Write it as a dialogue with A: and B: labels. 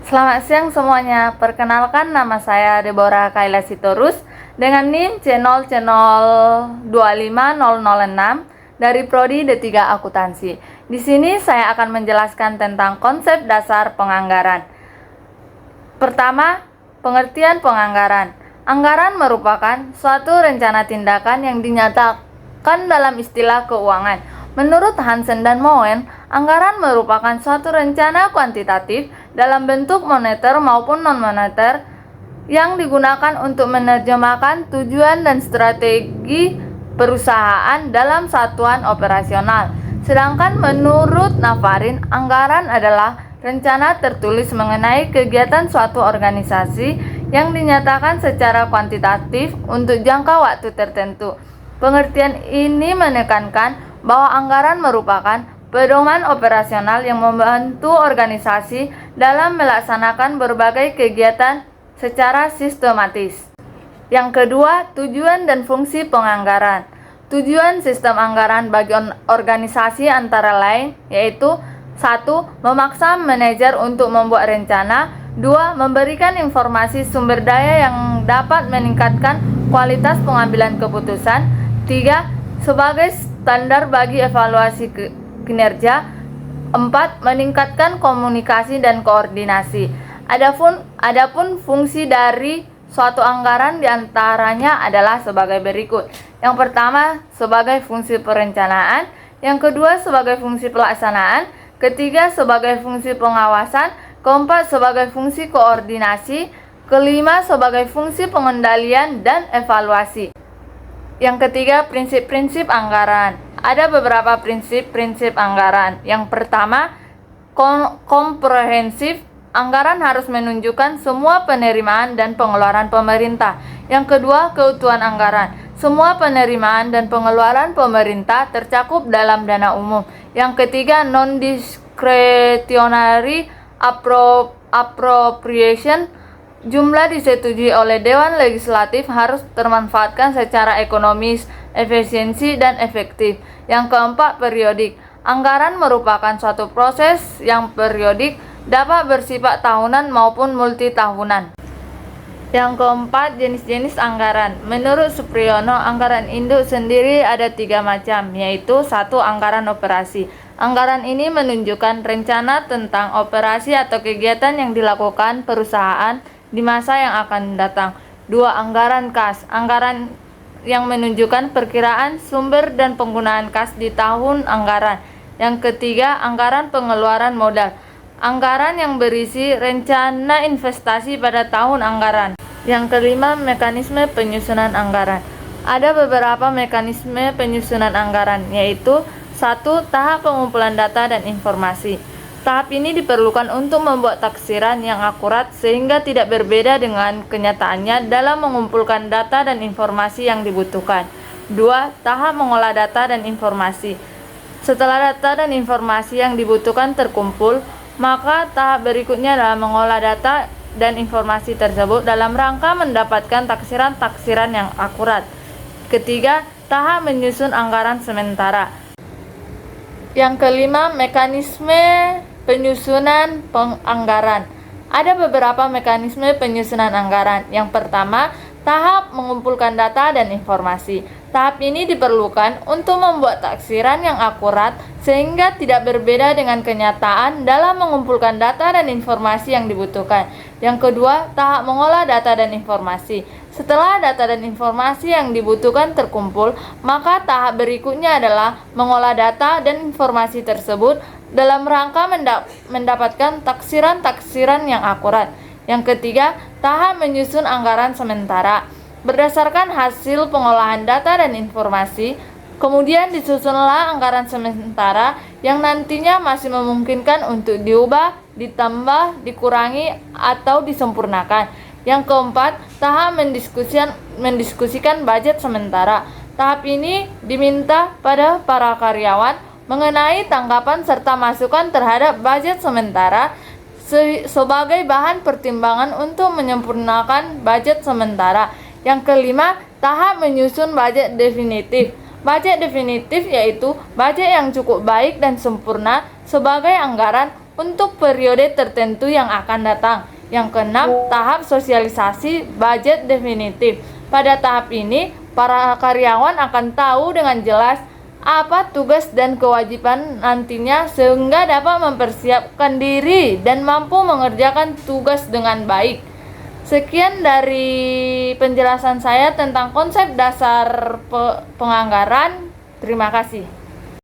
A: Selamat siang semuanya, perkenalkan nama saya Deborah Kaila Sitorus dengan NIM C0025006 dari Prodi D3 Akuntansi. Di sini saya akan menjelaskan tentang konsep dasar penganggaran. Pertama, pengertian penganggaran. Anggaran merupakan suatu rencana tindakan yang dinyatakan dalam istilah keuangan. Menurut Hansen dan Moen, anggaran merupakan suatu rencana kuantitatif dalam bentuk moneter maupun non-moneter yang digunakan untuk menerjemahkan tujuan dan strategi perusahaan dalam satuan operasional. Sedangkan menurut Nafarin, anggaran adalah rencana tertulis mengenai kegiatan suatu organisasi yang dinyatakan secara kuantitatif untuk jangka waktu tertentu. Pengertian ini menekankan bahwa anggaran merupakan pedoman operasional yang membantu organisasi dalam melaksanakan berbagai kegiatan secara sistematis. Yang kedua, tujuan dan fungsi penganggaran. Tujuan sistem anggaran bagi organisasi antara lain yaitu 1. Memaksa manajer untuk membuat rencana. 2. Memberikan informasi sumber daya yang dapat meningkatkan kualitas pengambilan keputusan. 3. Sebagai standar bagi evaluasi kinerja. 4. Meningkatkan komunikasi dan koordinasi. Adapun fungsi dari suatu anggaran diantaranya adalah sebagai berikut. Yang pertama, sebagai fungsi perencanaan. Yang kedua, sebagai fungsi pelaksanaan. Ketiga, sebagai fungsi pengawasan. Keempat, sebagai fungsi koordinasi. Kelima, sebagai fungsi pengendalian dan evaluasi. Yang ketiga, prinsip-prinsip anggaran. Ada beberapa prinsip-prinsip anggaran. Yang pertama, komprehensif. Anggaran harus menunjukkan semua penerimaan dan pengeluaran pemerintah. Yang kedua, keutuhan anggaran. Semua penerimaan dan pengeluaran pemerintah tercakup dalam dana umum. Yang ketiga, non-discretionary appropriation. Jumlah disetujui oleh Dewan Legislatif harus termanfaatkan secara ekonomis, efisiensi, dan efektif. Yang keempat, periodik. Anggaran merupakan suatu proses yang periodik, dapat bersifat tahunan maupun multitahunan. Yang keempat, jenis-jenis anggaran. Menurut Supriyono, anggaran induk sendiri ada 3 macam, yaitu 1. Anggaran operasi. Anggaran ini menunjukkan rencana tentang operasi atau kegiatan yang dilakukan perusahaan di masa yang akan datang. 2. Anggaran kas. Anggaran yang menunjukkan perkiraan sumber dan penggunaan kas di tahun anggaran. Yang ketiga, anggaran pengeluaran modal. Anggaran yang berisi rencana investasi pada tahun anggaran. Yang kelima, mekanisme penyusunan anggaran. Ada beberapa mekanisme penyusunan anggaran, yaitu 1. Tahap pengumpulan data dan informasi. Tahap ini diperlukan untuk membuat taksiran yang akurat sehingga tidak berbeda dengan kenyataannya dalam mengumpulkan data dan informasi yang dibutuhkan. 2. Tahap mengolah data dan informasi. Setelah data dan informasi yang dibutuhkan terkumpul, maka tahap berikutnya adalah mengolah data dan informasi tersebut dalam rangka mendapatkan taksiran-taksiran yang akurat. Ketiga, tahap menyusun anggaran sementara. Yang kelima, mekanisme penyusunan penganggaran. Ada beberapa mekanisme penyusunan anggaran. Yang pertama, tahap mengumpulkan data dan informasi. Tahap ini diperlukan untuk membuat taksiran yang akurat sehingga tidak berbeda dengan kenyataan dalam mengumpulkan data dan informasi yang dibutuhkan. Yang kedua, tahap mengolah data dan informasi. Setelah data dan informasi yang dibutuhkan terkumpul, maka tahap berikutnya adalah mengolah data dan informasi tersebut dalam rangka mendapatkan taksiran-taksiran yang akurat. Yang ketiga, tahap menyusun anggaran sementara. Berdasarkan hasil pengolahan data dan informasi, kemudian disusunlah anggaran sementara yang nantinya masih memungkinkan untuk diubah, ditambah, dikurangi, atau disempurnakan. Yang keempat, tahap mendiskusikan budget sementara. Tahap ini diminta pada para karyawan mengenai tanggapan serta masukan terhadap budget sementara sebagai bahan pertimbangan untuk menyempurnakan budget sementara. Yang kelima, tahap menyusun budget definitif. Budget definitif yaitu budget yang cukup baik dan sempurna sebagai anggaran untuk periode tertentu yang akan datang. Yang keenam, tahap sosialisasi budget definitif. Pada tahap ini, para karyawan akan tahu dengan jelas apa tugas dan kewajiban nantinya sehingga dapat mempersiapkan diri dan mampu mengerjakan tugas dengan baik. Sekian dari penjelasan saya tentang konsep dasar penganggaran. Terima kasih.